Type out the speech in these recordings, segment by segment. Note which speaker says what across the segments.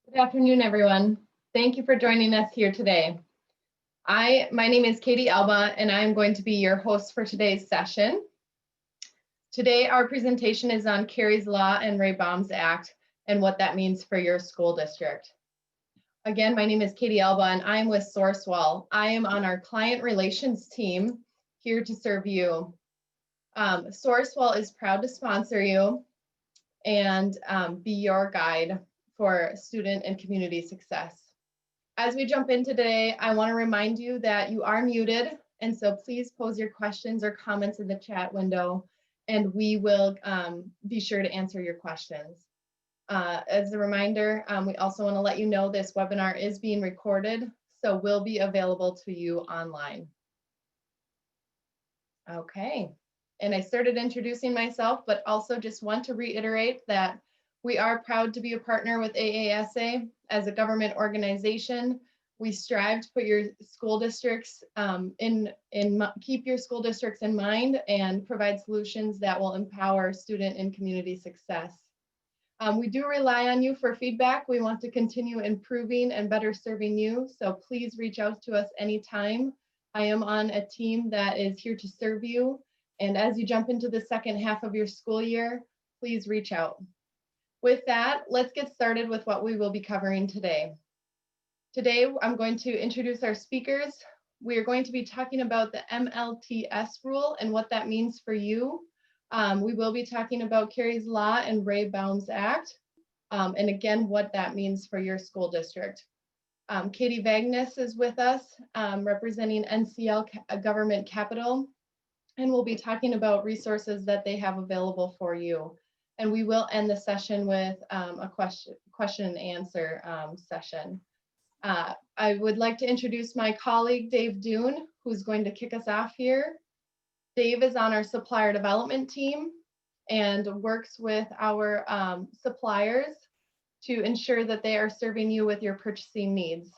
Speaker 1: Good afternoon, everyone. Thank you for joining us here today. My name is Katie Alba, and I'm going to be your host for today's session. Today, our presentation is on Karis Law and Baum's Act and what that means for your school district. Again, my name is Katie Alba, and I'm with Sourcewell. I am on our client relations team here to serve you. Sourcewell is proud to sponsor you and be your guide for student and community success. As we jump in today, I want to remind you that you are muted, and so please pose your questions or comments in the chat window, and we will be sure to answer your questions. As a reminder, we also want to let you know this webinar is being recorded, so will be available to you online. Okay, and I started introducing myself, but also just want to reiterate that we are proud to be a partner with AASA. As a government organization, we strive to put your school districts keep your school districts in mind and provide solutions that will empower student and community success. We do rely on you for feedback. We want to continue improving and better serving you, so please reach out to us anytime. I am on a team that is here to serve you, and as you jump into the second half of your school year, please reach out. With that, let's get started with what we will be covering today. Today, I'm going to introduce our speakers. We are going to be talking about the MLTS rule and what that means for you. We will be talking about Karis Law and Baum's Act, and again, what that means for your school district. Katie Vagness is with us, representing NCL Government Capital, and we'll be talking about resources that they have available for you. And we will end the session with a question and answer session. I would like to introduce my colleague, Dave Dune, who's going to kick us off here. Dave is on our supplier development team and works with our suppliers to ensure that they are serving you with your purchasing needs.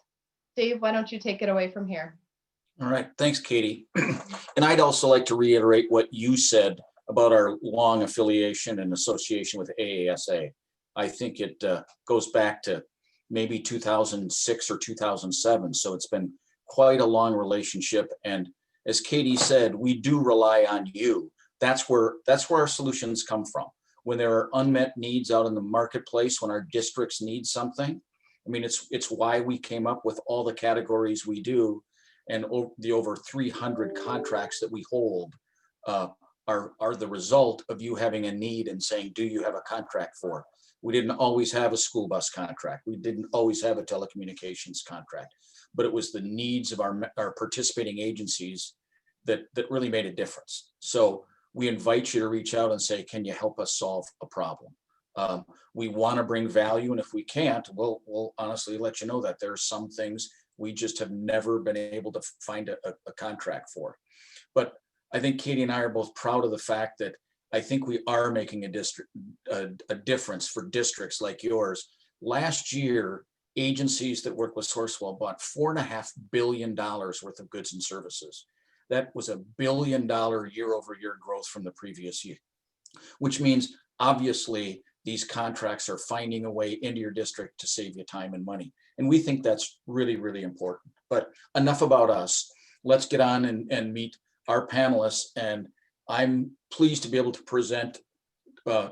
Speaker 1: Dave, why don't you take it away from here?
Speaker 2: All right, thanks, Katie. And I'd also like to reiterate what you said about our long affiliation and association with AASA. I think it goes back to maybe 2006 or 2007. So it's been quite a long relationship. And as Katie said, we do rely on you. That's where our solutions come from. When there are unmet needs out in the marketplace, when our districts need something, I mean, it's why we came up with all the categories we do, and the over 300 contracts that we hold are the result of you having a need and saying, do you have a contract for? We didn't always have a school bus contract. We didn't always have a telecommunications contract, but it was the needs of our participating agencies that really made a difference. So we invite you to reach out and say, can you help us solve a problem? We want to bring value, and if we can't, we'll honestly let you know that there are some things we just have never been able to find a contract for. But I think Katie and I are both proud of the fact that I think we are making a difference for districts like yours. Last year, agencies that work with Sourcewell bought $4.5 billion worth of goods and services. That was $1 billion year-over-year growth from the previous year, which means obviously these contracts are finding a way into your district to save you time and money. And we think that's really, really important. But enough about us. Let's get on and meet our panelists. And I'm pleased to be able to present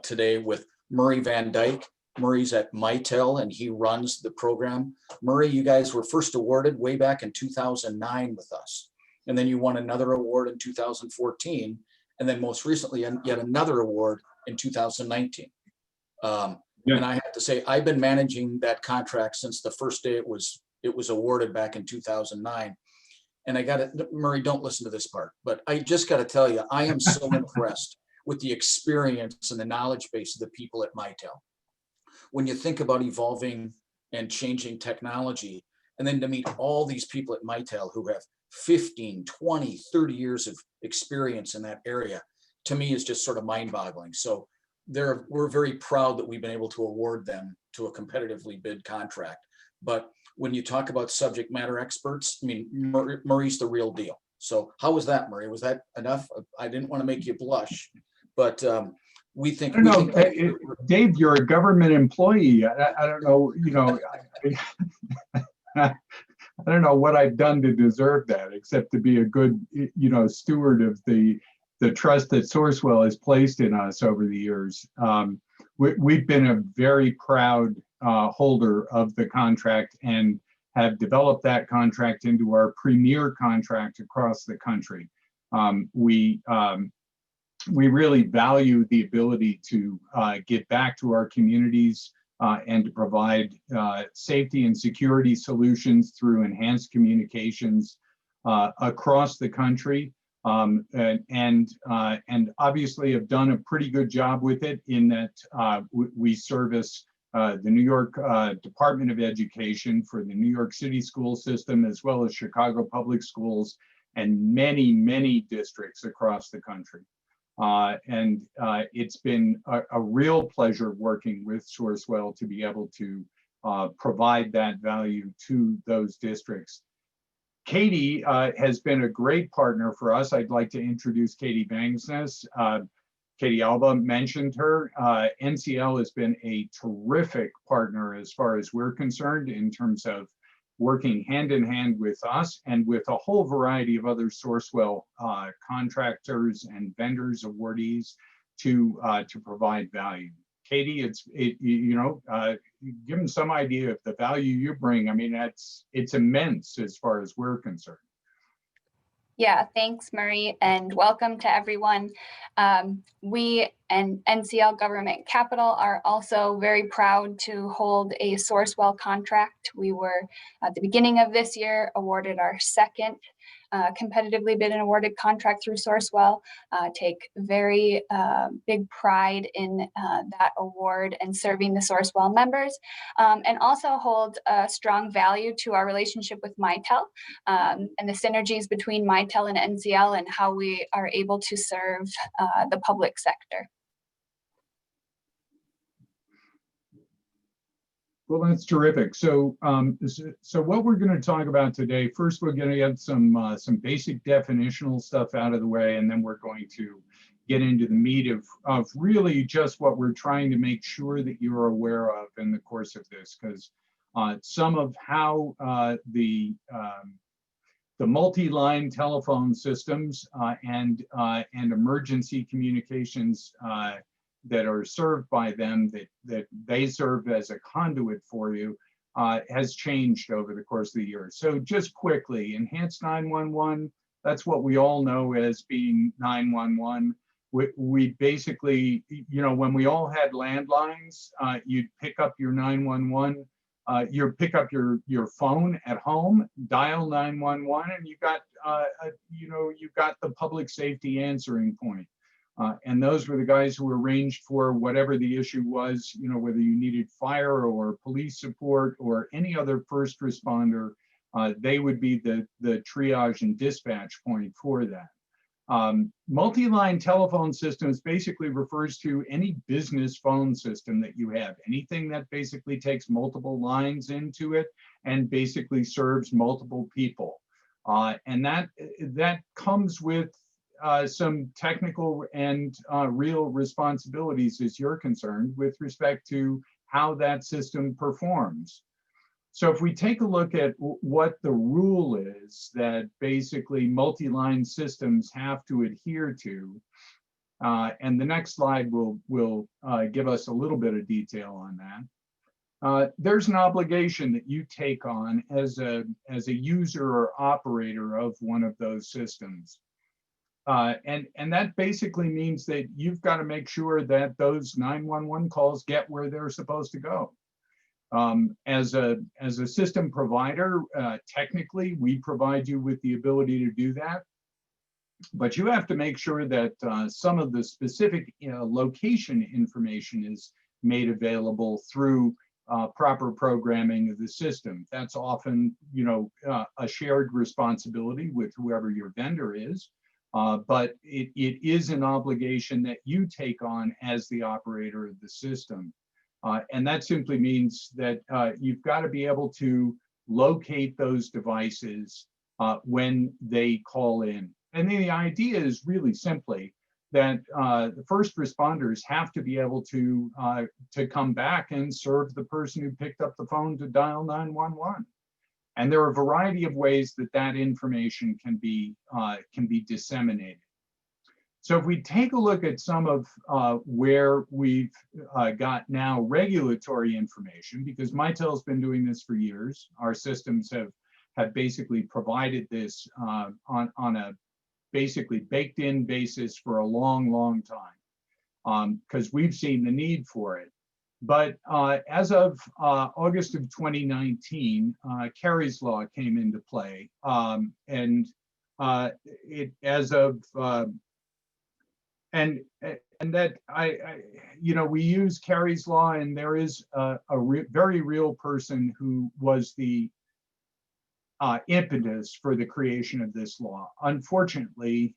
Speaker 2: today with Murray Van Dyke. Murray's at Mitel and he runs the program. Murray, you guys were first awarded way back in 2009 with us. And then you won another award in 2014. And then most recently, yet another award in 2019. And I have to say, I've been managing that contract since the first day it was awarded back in 2009. And I got to, Murray, don't listen to this part, but I just got to tell you, I am so impressed with the experience and the knowledge base of the people at Mitel. When you think about evolving and changing technology, and then to meet all these people at Mitel who have 15, 20, 30 years of experience in that area, to me is just sort of mind-boggling. So we're very proud that we've been able to award them to a competitively bid contract. But when you talk about subject matter experts, I mean, Murray's the real deal. So how was that, Murray? Was that enough? I didn't want to make you blush, but we think.
Speaker 3: I don't know, Dave, you're a government employee. I don't know, I don't know what I've done to deserve that, except to be a good, steward of the trust that Sourcewell has placed in us over the years. We've been a very proud holder of the contract and have developed that contract into our premier contract across the country. We really value the ability to give back to our communities and to provide safety and security solutions through enhanced communications across the country, and obviously have done a pretty good job with it in that we service the New York Department of Education for the New York City school system, as well as Chicago Public Schools and many, many districts across the country. It's been a real pleasure working with Sourcewell to be able to provide that value to those districts. Katie has been a great partner for us. I'd like to introduce Katie Bangsness. Katie Alba mentioned her. NCL has been a terrific partner as far as we're concerned in terms of working hand in hand with us and with a whole variety of other Sourcewell contractors and vendors, awardees to provide value. Katie, give them some idea of the value you bring. I mean, it's immense as far as we're concerned.
Speaker 4: Yeah, thanks, Murray, and welcome to everyone. We and NCL Government Capital are also very proud to hold a Sourcewell contract. We were, at the beginning of this year, awarded our second competitively bid and awarded contract through Sourcewell. Take very big pride in that award and serving the Sourcewell members, and also hold a strong value to our relationship with Mitel and the synergies between Mitel and NCL and how we are able to serve the public sector.
Speaker 3: Well, that's terrific. So, so what we're going to talk about today, first we're going to get some basic definitional stuff out of the way, and then we're going to get into the meat of really just what we're trying to make sure that you're aware of in the course of this, because some of how the multi-line telephone systems and emergency communications that are served by them, that they serve as a conduit for you, has changed over the course of the year. So just quickly, enhanced 911, that's what we all know as being 911. We basically, when we all had landlines, you'd pick up your 911, you'd pick up your phone at home, dial 911, and you got the public safety answering point. And those were the guys who arranged for whatever the issue was, whether you needed fire or police support or any other first responder, they would be the triage and dispatch point for that. Multi-line telephone systems basically refers to any business phone system that you have, anything that basically takes multiple lines into it and basically serves multiple people. And that comes with some technical and real responsibilities as you're concerned with respect to how that system performs. So if we take a look at what the rule is that basically multi-line systems have to adhere to, and the next slide will give us a little bit of detail on that. There's an obligation that you take on as a user or operator of one of those systems. And that basically means that you've got to make sure that those 911 calls get where they're supposed to go. As a system provider, technically, we provide you with the ability to do that. But you have to make sure that some of the specific location information is made available through proper programming of the system. That's often, a shared responsibility with whoever your vendor is. But it is an obligation that you take on as the operator of the system. And that simply means that you've got to be able to locate those devices when they call in. And the idea is really simply that the first responders have to be able to come back and serve the person who picked up the phone to dial 911. And there are a variety of ways that that information can be disseminated. So if we take a look at some of where we've got now regulatory information, because Mitel's been doing this for years, our systems have basically provided this on a basically baked in basis for a long, long time, because we've seen the need for it. But as of August of 2019, Kari's Law came into play, and it as of and that we use Kari's Law, and there is a very real person who was the impetus for the creation of this law. Unfortunately,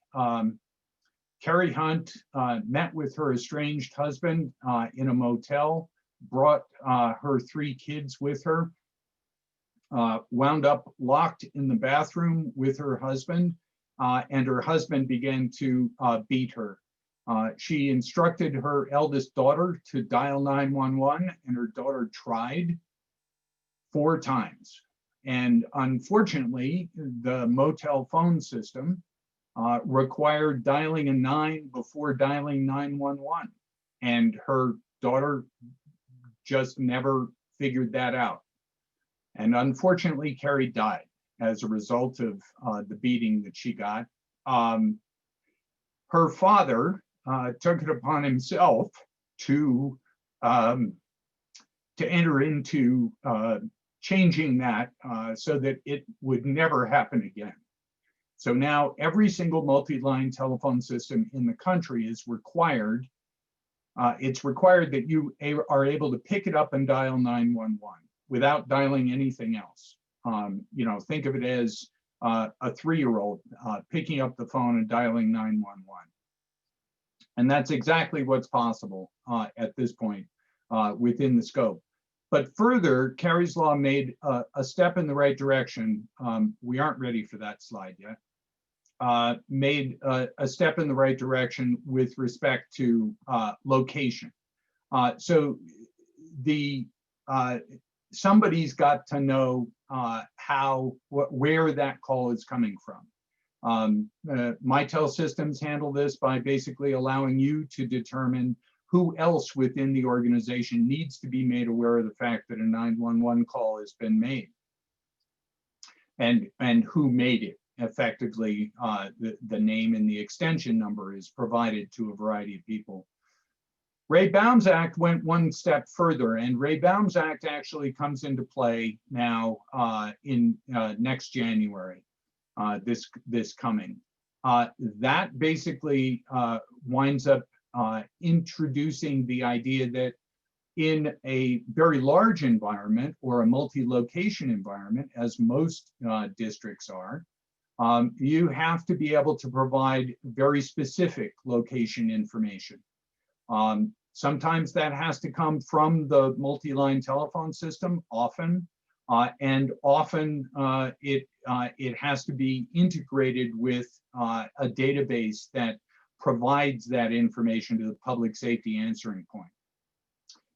Speaker 3: Kari Hunt met with her estranged husband in a motel, brought her 3 kids with her, wound up locked in the bathroom with her husband, and her husband began to beat her. She instructed her eldest daughter to dial 911, and her daughter tried 4 times. And unfortunately, the motel phone system required dialing a 9 before dialing 911. And her daughter just never figured that out. And unfortunately, Kari died as a result of the beating that she got. Her father took it upon himself to enter into changing that so that it would never happen again. So now every single multi-line telephone system in the country is required. It's required that you are able to pick it up and dial 911 without dialing anything else. Think of it as a 3-year-old picking up the phone and dialing 911. And that's exactly what's possible at this point within the scope. But further, Kari's Law made a step in the right direction. We aren't ready for that slide yet. Made a step in the right direction with respect to location. So somebody's got to know where that call is coming from. Mitel systems handle this by basically allowing you to determine who else within the organization needs to be made aware of the fact that a 911 call has been made, and who made it. Effectively, the name and the extension number is provided to a variety of people. Ray Baum's Act went one step further, and Ray Baum's Act actually comes into play now in next January, this coming. That basically winds up introducing the idea that in a very large environment or a multi-location environment, as most districts are, you have to be able to provide very specific location information. Sometimes that has to come from the multi-line telephone system, often, and often it has to be integrated with a database that provides that information to the public safety answering point.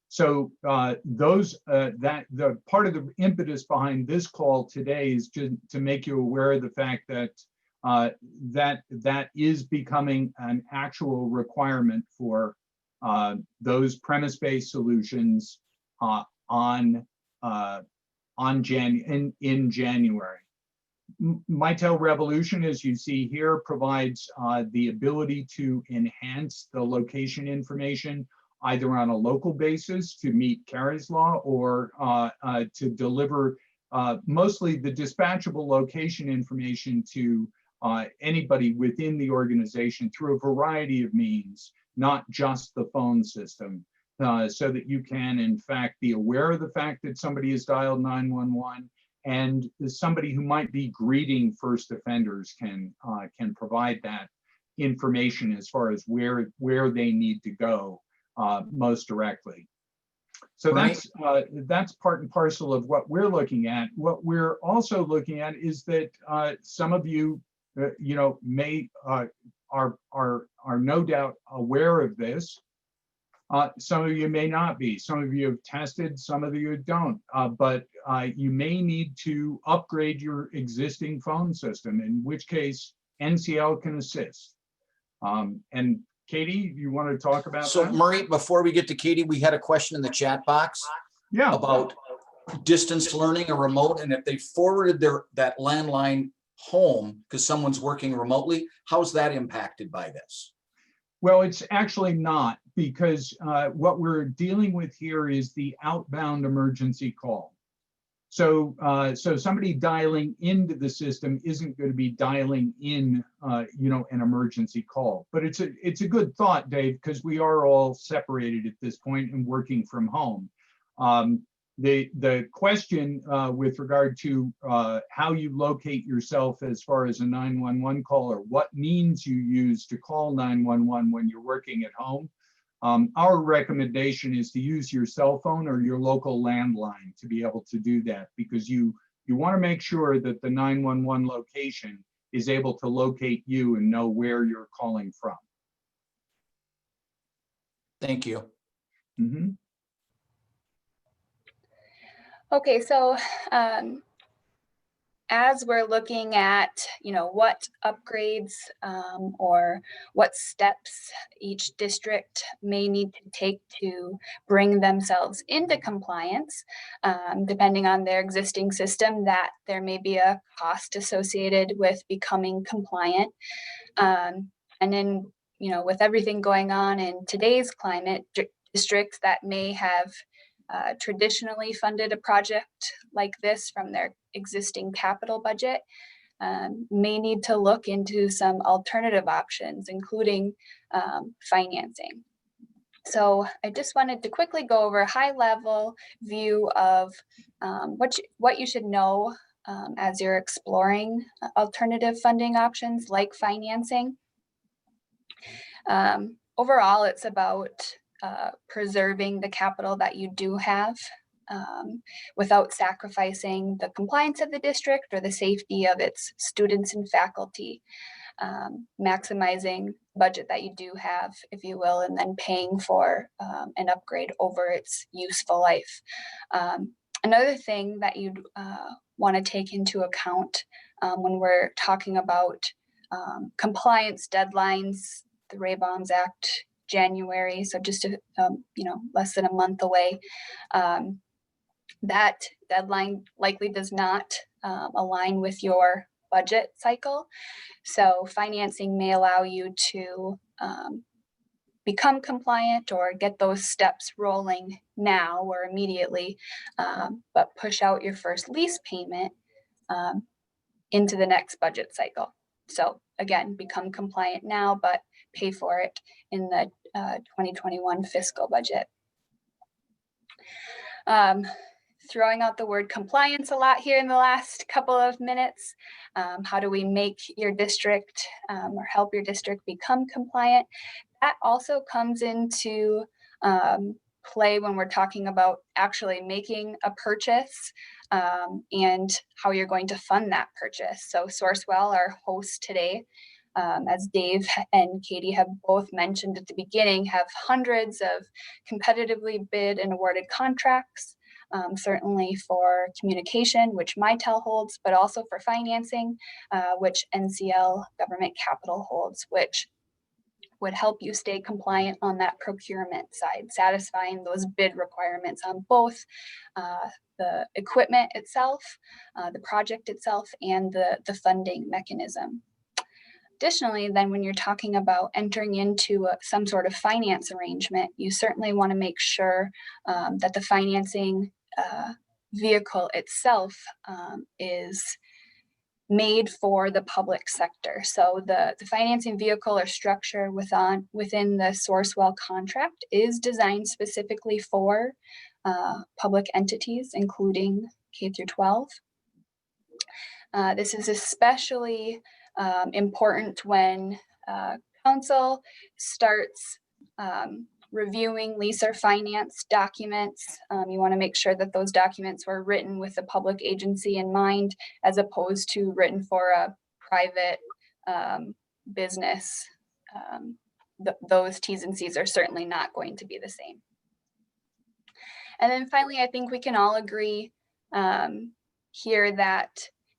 Speaker 3: So the part of the impetus behind this call today is to make you aware of the fact that that is becoming an actual requirement for those premise-based solutions in January. Mitel Revolution, as you see here, provides the ability to enhance the location information either on a local basis to meet Kari's Law or to deliver mostly the dispatchable location information to anybody within the organization through a variety of means, not just the phone system, so that you can, in fact, be aware of the fact that somebody has dialed 911, and somebody who might be greeting first offenders can provide that information as far as where they need to go most directly. So
Speaker 2: Right.
Speaker 3: that's part and parcel of what we're looking at. What we're also looking at is that some of you, may are no doubt aware of this. Some of you may not be. Some of you have tested, some of you don't. But you may need to upgrade your existing phone system, in which case NCL can assist. And Katie, you want to talk about
Speaker 2: So
Speaker 3: that?
Speaker 2: Murray, before we get to Katie, we had a question in the chat box
Speaker 3: Yeah.
Speaker 2: about distance learning or remote, and if they forwarded that landline home because someone's working remotely, how's that impacted by this?
Speaker 3: Well, it's actually not, because what we're dealing with here is the outbound emergency call. So somebody dialing into the system isn't going to be dialing in, an emergency call. But it's a good thought, Dave, because we are all separated at this point and working from home. The question with regard to how you locate yourself as far as a 911 call, or what means you use to call 911 when you're working at home, our recommendation is to use your cell phone or your local landline to be able to do that, because you want to make sure that the 911 location is able to locate you and know where you're calling from.
Speaker 2: Thank you.
Speaker 3: Mm-hmm.
Speaker 4: Okay, so as we're looking at, what upgrades or what steps each district may need to take to bring themselves into compliance, depending on their existing system, that there may be a cost associated with becoming compliant. And then, with everything going on in today's climate, districts that may have traditionally funded a project like this from their existing capital budget may need to look into some alternative options, including financing. So I just wanted to quickly go over a high-level view of what you should know as you're exploring alternative funding options like financing. Overall, it's about preserving the capital that you do have without sacrificing the compliance of the district or the safety of its students and faculty, maximizing budget that you do have, if you will, and then paying for an upgrade over its useful life. Another thing that you'd want to take into account when we're talking about compliance deadlines, the Baum Act, January, so just less than a month away. That deadline likely does not align with your budget cycle. So financing may allow you to become compliant or get those steps rolling now or immediately, but push out your first lease payment into the next budget cycle. So again, become compliant now, but pay for it in the 2021 fiscal budget. Throwing out the word compliance a lot here in the last couple of minutes. How do we make your district or help your district become compliant? That also comes into play when we're talking about actually making a purchase and how you're going to fund that purchase. So Sourcewell, our host today, as Dave and Katie have both mentioned at the beginning, have hundreds of competitively bid and awarded contracts, certainly for communication, which Mitel holds, but also for financing, which NCL Government Capital holds, which would help you stay compliant on that procurement side, satisfying those bid requirements on both the equipment itself, the project itself, and the funding mechanism. Additionally, then when you're talking about entering into some sort of finance arrangement, you certainly want to make sure that the financing vehicle itself is made for the public sector. So the financing vehicle or structure within the Sourcewell contract is designed specifically for public entities, including K through 12. This is especially important when council starts reviewing lease or finance documents. You want to make sure that those documents were written with the public agency in mind, as opposed to written for a private business those T's and C's are certainly not going to be the same. And then finally, I think we can all agree here that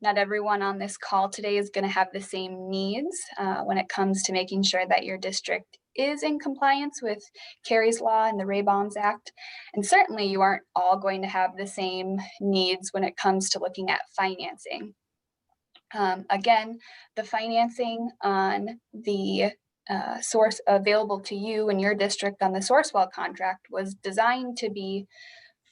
Speaker 4: not everyone on this call today is going to have the same needs when it comes to making sure that your district is in compliance with Kari's Law and the Baum Act. And certainly you aren't all going to have the same needs when it comes to looking at financing. Again, the financing on the source available to you and your district on the Sourcewell contract was designed to be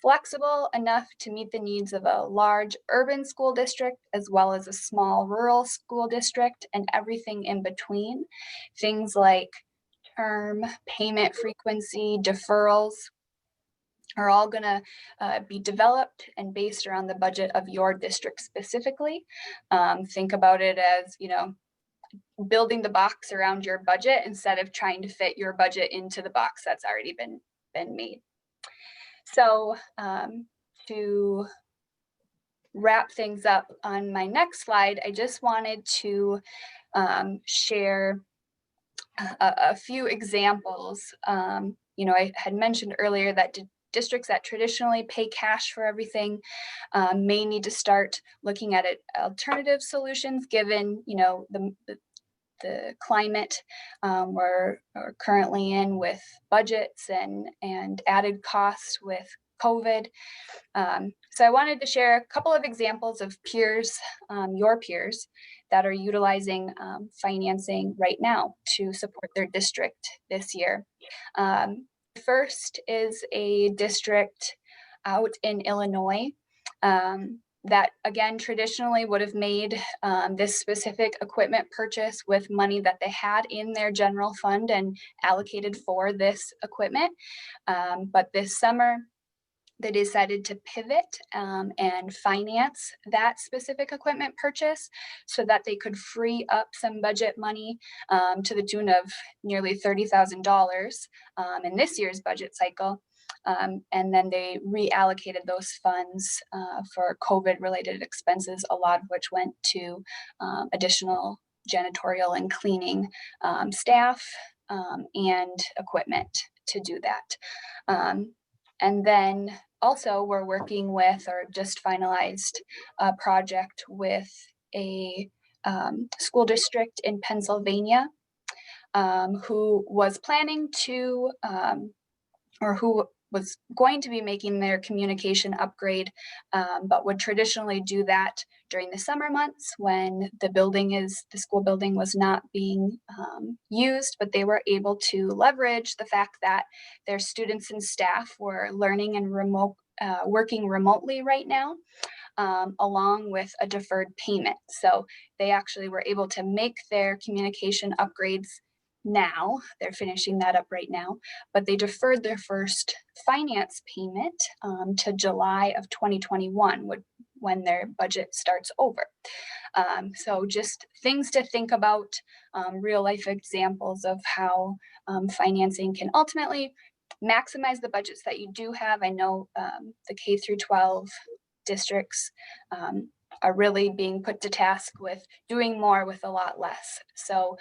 Speaker 4: flexible enough to meet the needs of a large urban school district as well as a small rural school district and everything in between. Things like term, payment frequency, deferrals are all going to be developed and based around the budget of your district specifically. Think about it as, building the box around your budget instead of trying to fit your budget into the box that's already been made. So to wrap things up on my next slide, I just wanted to share a few examples. I had mentioned earlier that districts that traditionally pay cash for everything may need to start looking at alternative solutions given, the climate we're currently in with budgets and added costs with COVID. So I wanted to share a couple of examples of peers, your peers, that are utilizing financing right now to support their district this year. First is a district out in Illinois that, again, traditionally would have made this specific equipment purchase with money that they had in their general fund and allocated for this equipment. But this summer, they decided to pivot and finance that specific equipment purchase so that they could free up some budget money to the tune of nearly $30,000 in this year's budget cycle. And then they reallocated those funds for COVID-related expenses, a lot of which went to additional janitorial and cleaning staff and equipment to do that. And then also we're working with, or just finalized a project with a school district in Pennsylvania who was planning to, or who was going to be making their communication upgrade, but would traditionally do that during the summer months when the school building was not being used, but they were able to leverage the fact that their students and staff were learning and working remotely right now, along with a deferred payment. So they actually were able to make their communication upgrades now. They're finishing that up right now, but they deferred their first finance payment to July of 2021 when their budget starts over. So just things to think about, real life examples of how financing can ultimately maximize the budgets that you do have. I know the K through 12 districts are really being put to task with doing more with a lot less. So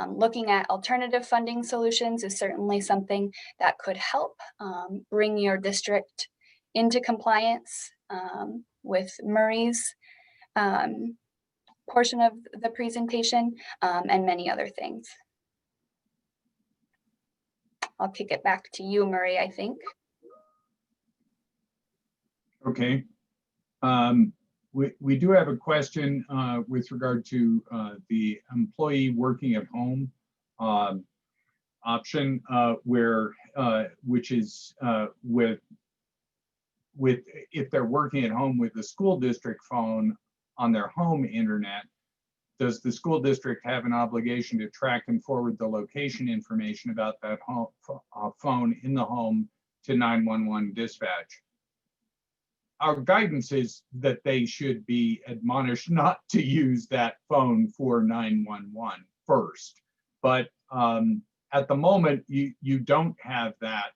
Speaker 4: looking at alternative funding solutions is certainly something that could help bring your district into compliance with Murray's portion of the presentation and many other things. I'll kick it back to you, Murray, I think.
Speaker 3: Okay. We do have a question with regard to the employee working at home option, which is with if they're working at home with the school district phone on their home internet, does the school district have an obligation to track and forward the location information about that phone in the home to 911 dispatch? Our guidance is that they should be admonished not to use that phone for 911 first. But at the moment, you don't have that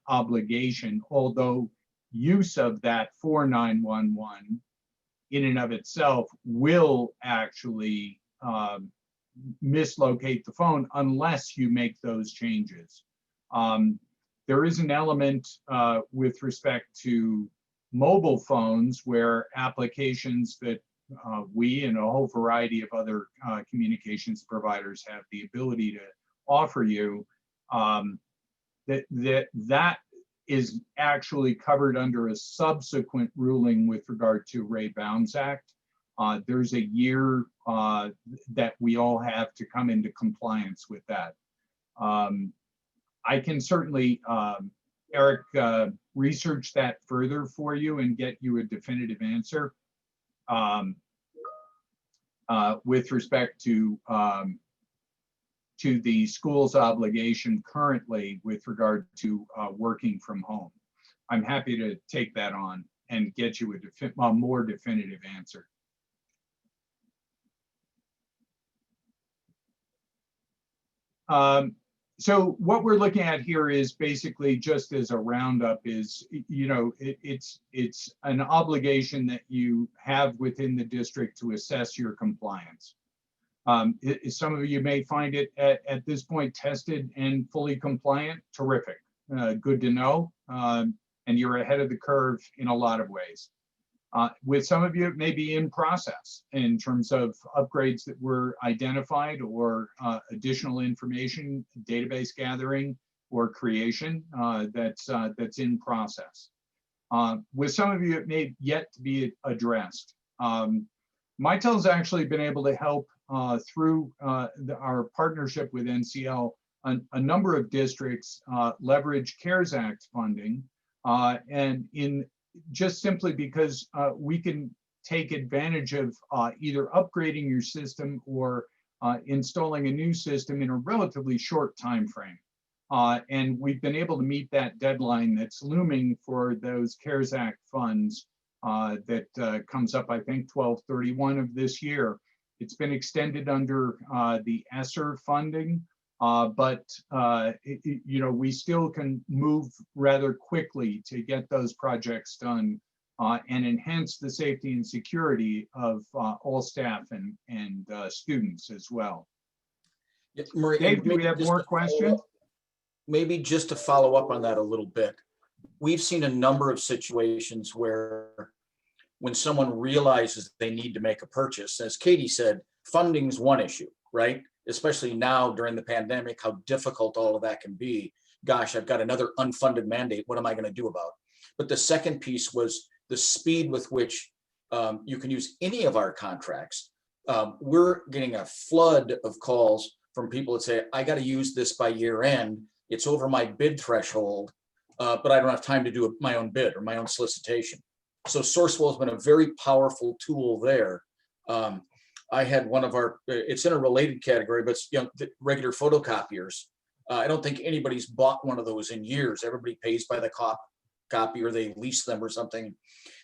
Speaker 3: obligation, although use of that for 911 in and of itself will actually mislocate the phone unless you make those changes. There is an element with respect to mobile phones where applications that we and a whole variety of other communications providers have the ability to offer you, that is actually covered under a subsequent ruling with regard to Ray Baum's Act. There's a year that we all have to come into compliance with that. I can certainly, Eric, research that further for you and get you a definitive answer with respect to the school's obligation currently with regard to working from home. I'm happy to take that on and get you a more definitive answer. So what we're looking at here is basically just as a roundup is, you know, it's an obligation that you have within the district to assess your compliance. Some of you may find it at this point tested and fully compliant. Terrific, good to know. And you're ahead of the curve in a lot of ways. With some of you, it may be in process in terms of upgrades that were identified or additional information, database gathering or creation that's in process. With some of you, it may yet to be addressed. Mitel's actually been able to help through our partnership with NCL, a number of districts leverage CARES Act funding, and in just simply because we can take advantage of either upgrading your system or installing a new system in a relatively short time frame. And we've been able to meet that deadline that's looming for those CARES Act funds that comes up, I think, 12/31 of this year. It's been extended under the ESSER funding, but you know, we still can move rather quickly to get those projects done and enhance the safety and security of all staff and students as well.
Speaker 2: Yeah, Marie,
Speaker 3: Dave, do we have more questions?
Speaker 2: Maybe just to follow up on that a little bit. We've seen a number of situations where when someone realizes they need to make a purchase, as Katie said, funding's one issue, right? Especially now during the pandemic, how difficult all of that can be. Gosh, I've got another unfunded mandate. What am I going to do about it? But the second piece was the speed with which you can use any of our contracts. We're getting a flood of calls from people that say, I got to use this by year end. It's over my bid threshold, but I don't have time to do my own bid or my own solicitation. So Sourcewell has been a very powerful tool there. I had one of our, it's in a related category, but it's, you know, the regular photocopiers. I don't think anybody's bought one of those in years. Everybody pays by the copy or they lease them or something.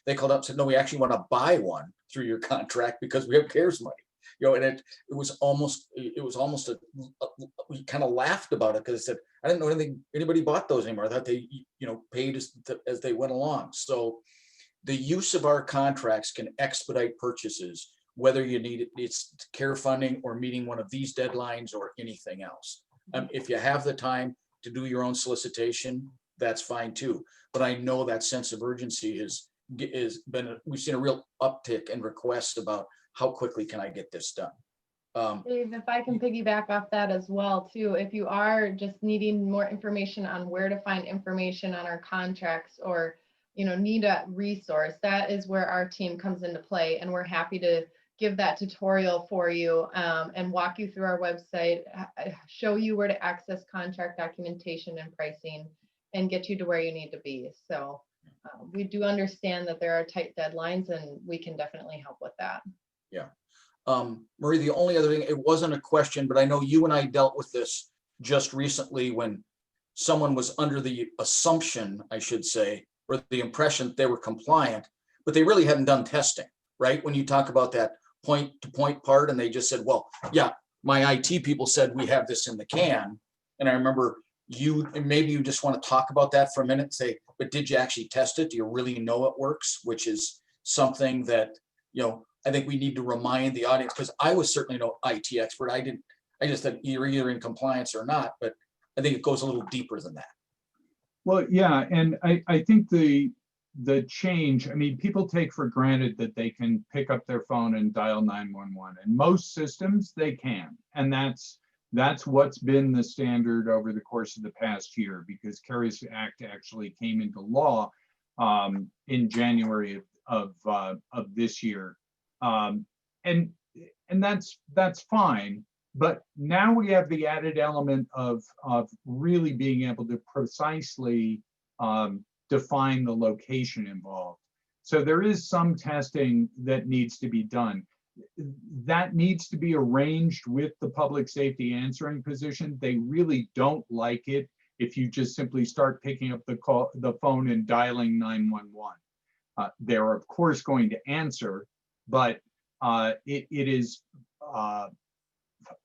Speaker 2: They called up and said, no, we actually want to buy one through your contract because we have CARES money. You know, and it was almost we kind of laughed about it because I said, I didn't know anybody bought those anymore. I thought they, you know, paid as they went along. So the use of our contracts can expedite purchases, whether you need it's care funding or meeting one of these deadlines or anything else. If you have the time to do your own solicitation, that's fine too. But I know that sense of urgency has been, we've seen a real uptick in requests about how quickly can I get this done.
Speaker 1: Dave, if I can piggyback off that as well too, if you are just needing more information on where to find information on our contracts or, you know, need a resource, that is where our team comes into play, and we're happy to give that tutorial for you and walk you through our website, show you where to access contract documentation and pricing, and get you to where you need to be. So we do understand that there are tight deadlines, and we can definitely help with that.
Speaker 2: Yeah. Marie, the only other thing, it wasn't a question, but I know you and I dealt with this just recently when someone was under the assumption, I should say, or the impression that they were compliant, but they really hadn't done testing, right? When you talk about that point-to-point part, and they just said, well, yeah, my IT people said we have this in the can. And I remember maybe you just want to talk about that for a minute and say, but did you actually test it? Do you really know it works? Which is something that, you know, I think we need to remind the audience, because I was certainly no IT expert. I just said you're either in compliance or not, but I think it goes a little deeper than that.
Speaker 3: Well, yeah, and I think the change, I mean, people take for granted that they can pick up their phone and dial 911, and most systems they can, and that's what's been the standard over the course of the past year, because Karis Act actually came into law in January of this year, and that's fine. But now we have the added element of really being able to precisely define the location involved. So there is some testing that needs to be done. That needs to be arranged with the public safety answering position. They really don't like it if you just simply start picking up the phone and dialing 911. They're of course going to answer, but it is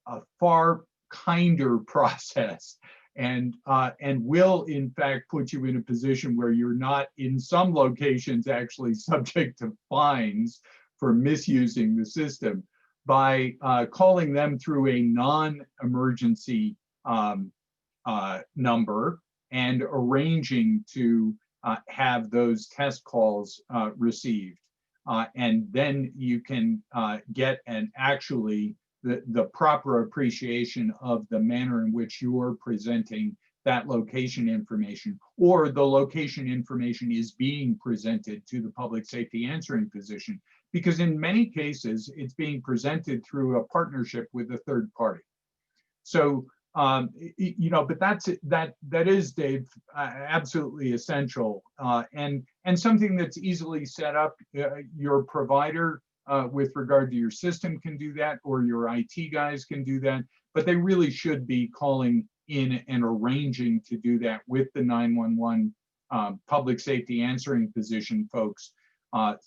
Speaker 3: a far kinder process, and will in fact put you in a position where you're not in some locations actually subject to fines for misusing the system by calling them through a non-emergency number and arranging to have those test calls received. And then you can get an actually the proper appreciation of the manner in which you're presenting that location information, or the location information is being presented to the public safety answering position, because in many cases it's being presented through a partnership with a third party. So you know, but that is, Dave, absolutely essential, and something that's easily set up. Your provider with regard to your system can do that, or your IT guys can do that, but they really should be calling in and arranging to do that with the 911 public safety answering position folks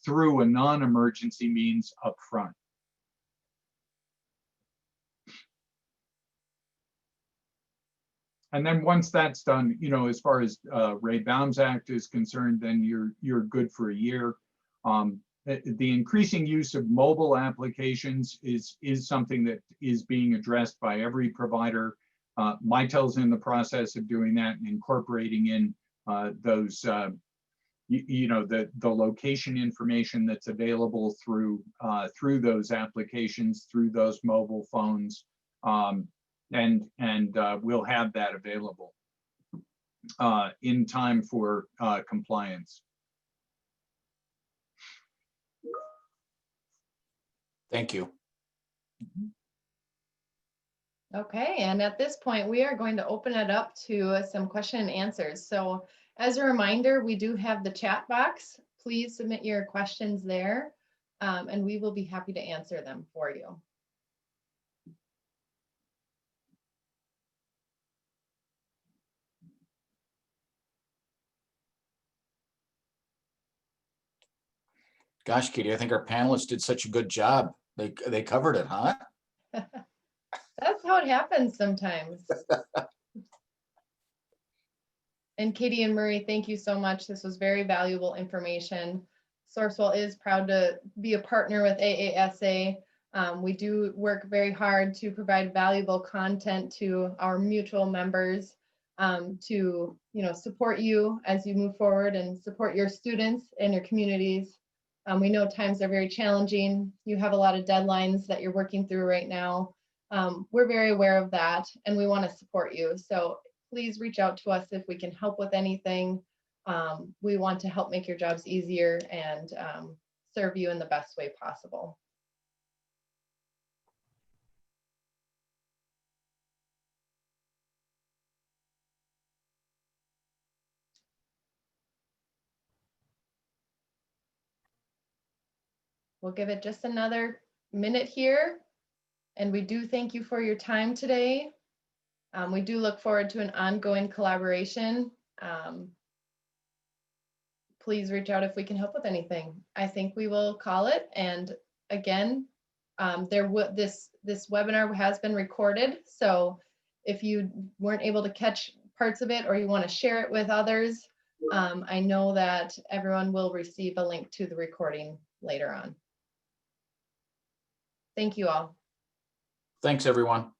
Speaker 3: through a non-emergency means up front. And then once that's done, you know, as far as Ray Baum's Act is concerned, then you're good for a year. The increasing use of mobile applications is something that is being addressed by every provider. Mitel's in the process of doing that and incorporating in those, you know, the location information that's available through those applications, through those mobile phones, and we'll have that available in time for compliance.
Speaker 2: Thank you.
Speaker 1: Okay, and at this point, we are going to open it up to some question and answers. So as a reminder, we do have the chat box. Please submit your questions there, and we will be happy to answer them for you.
Speaker 2: Gosh, Katie, I think our panelists did such a good job. They covered it, huh?
Speaker 1: That's how it happens sometimes. And Katie and Murray, thank you so much. This was very valuable information. Sourcewell is proud to be a partner with AASA. We do work very hard to provide valuable content to our mutual members to, you know, support you as you move forward and support your students and your communities. We know times are very challenging. You have a lot of deadlines that you're working through right now. We're very aware of that, and we want to support you. So please reach out to us if we can help with anything. We want to help make your jobs easier and serve you in the best way possible. We'll give it just another minute here. And we do thank you for your time today. We do look forward to an ongoing collaboration. Please reach out if we can help with anything. I think we will call it. And again, this webinar has been recorded. So if you weren't able to catch parts of it or you want to share it with others, I know that everyone will receive a link to the recording later on. Thank you all.
Speaker 2: Thanks, everyone.